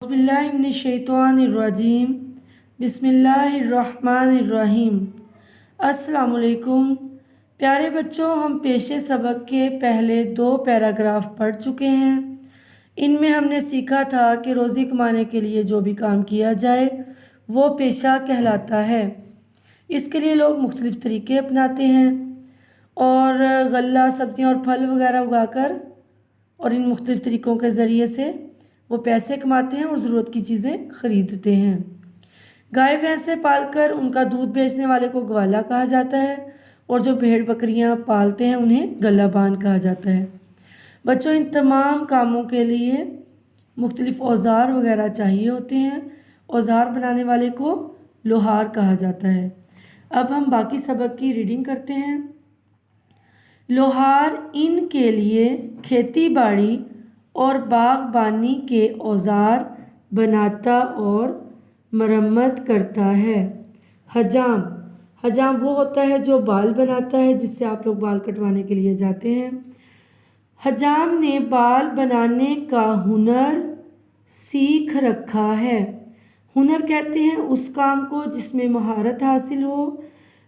बिस्मिल्लाहिर्रहमानिर्रहीम बिस्मिल्लाहिर्रहमानिर्रहीम। अस्सलामुअलैकुम प्यारे बच्चों, हम पेशे सबक के पहले 2 पैराग्राफ पढ़ चुके हैं। इनमें हमने सीखा था कि रोज़ी कमाने के लिए जो भी काम किया जाए वो पेशा कहलाता है। इसके लिए लोग मुख्तलिफ़ तरीक़े अपनाते हैं और गल्ला, सब्ज़ियाँ और फल वगैरह उगाकर और इन मुख्तलिफ़ तरीक़ों के ज़रिए से वो पैसे कमाते हैं और ज़रूरत की चीज़ें ख़रीदते हैं। गाय भैंसें पालकर उनका दूध बेचने वाले को ग्वाला कहा जाता है और जो भेड़ बकरियां पालते हैं उन्हें गल्लाबान कहा जाता है। बच्चों, इन तमाम कामों के लिए मुख्तलिफ़ औज़ार वगैरह चाहिए होते हैं। औज़ार बनाने वाले को लोहार कहा जाता है। अब हम बाकी सबक की रीडिंग करते हैं। लोहार इनके लिए खेती बाड़ी और बागबानी के औज़ार बनाता और मरम्मत करता है। हजाम वो होता है जो बाल बनाता है, जिससे आप लोग बाल कटवाने के लिए जाते हैं। हजाम ने बाल बनाने का हुनर सीख रखा है। हुनर कहते हैं उस काम को जिसमें महारत हासिल हो,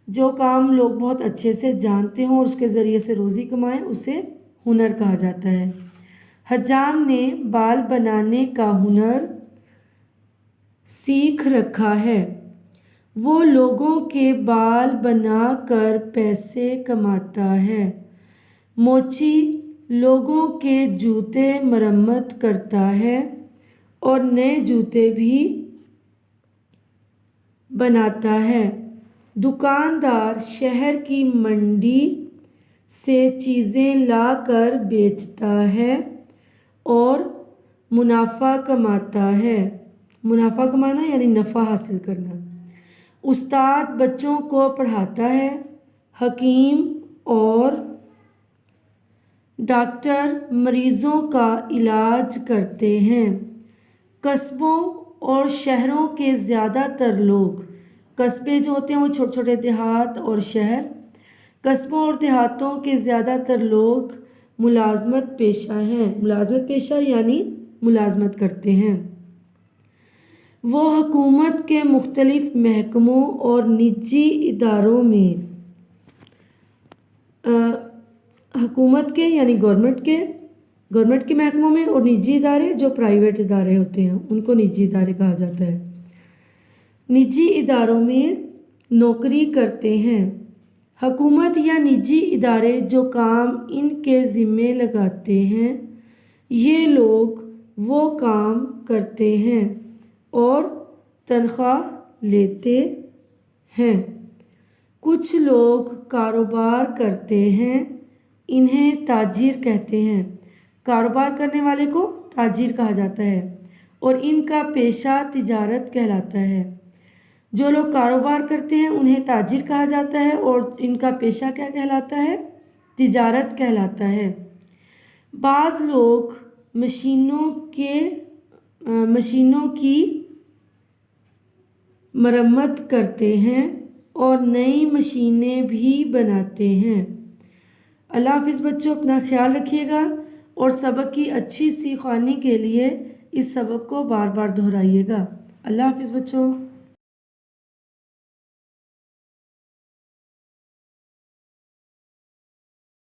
जो काम लोग बहुत अच्छे से जानते हों और उसके ज़रिए से रोज़ी कमाएं, उसे हुनर कहा जाता है। हजाम ने बाल बनाने का हुनर सीख रखा है। वो लोगों के बाल बनाकर पैसे कमाता है। मोची लोगों के जूते मरम्मत करता है और नए जूते भी बनाता है। दुकानदार शहर की मंडी से चीज़ें लाकर बेचता है और मुनाफा कमाता है। मुनाफा कमाना यानी नफ़ा हासिल करना। उस्ताद बच्चों को पढ़ाता है। हकीम और डॉक्टर मरीज़ों का इलाज करते हैं। कस्बों और शहरों के ज़्यादातर लोग, कस्बे जो होते हैं वो छोटे छोटे देहात और शहर, कस्बों और देहातों के ज़्यादातर लोग मुलाजमत पेशा हैं। मुलाजमत पेशा यानी मुलाजमत करते हैं। वो हुकूमत के मुख्तलिफ़ महकमों और निजी इदारों में, हुकूमत के यानी गवर्नमेंट के महकमों में, और निजी इदारे जो प्राइवेट इदारे होते हैं उनको निजी इदारे कहा जाता है। निजी इदारों में नौकरी करते हैं। हुकूमत या निजी इदारे जो काम इनके ज़िम्मे लगाते हैं, ये लोग वो काम करते हैं और तनख्वाह लेते हैं। कुछ लोग कारोबार करते हैं, इन्हें ताजिर कहते हैं। कारोबार करने वाले को ताजिर कहा जाता है और इनका पेशा तिजारत कहलाता है। जो लोग कारोबार करते हैं उन्हें ताजिर कहा जाता है और इनका पेशा क्या कहलाता है? तिजारत कहलाता है। बाज़ लोग मशीनों की मरम्मत करते हैं और नई मशीनें भी बनाते हैं। अल्लाह हाफ़िज़ बच्चों, अपना ख्याल रखिएगा और सबक की अच्छी सी ख़्वानी के लिए इस सबक को बार बार दोहराइएगा। अल्लाह हाफ़िज़ बच्चों।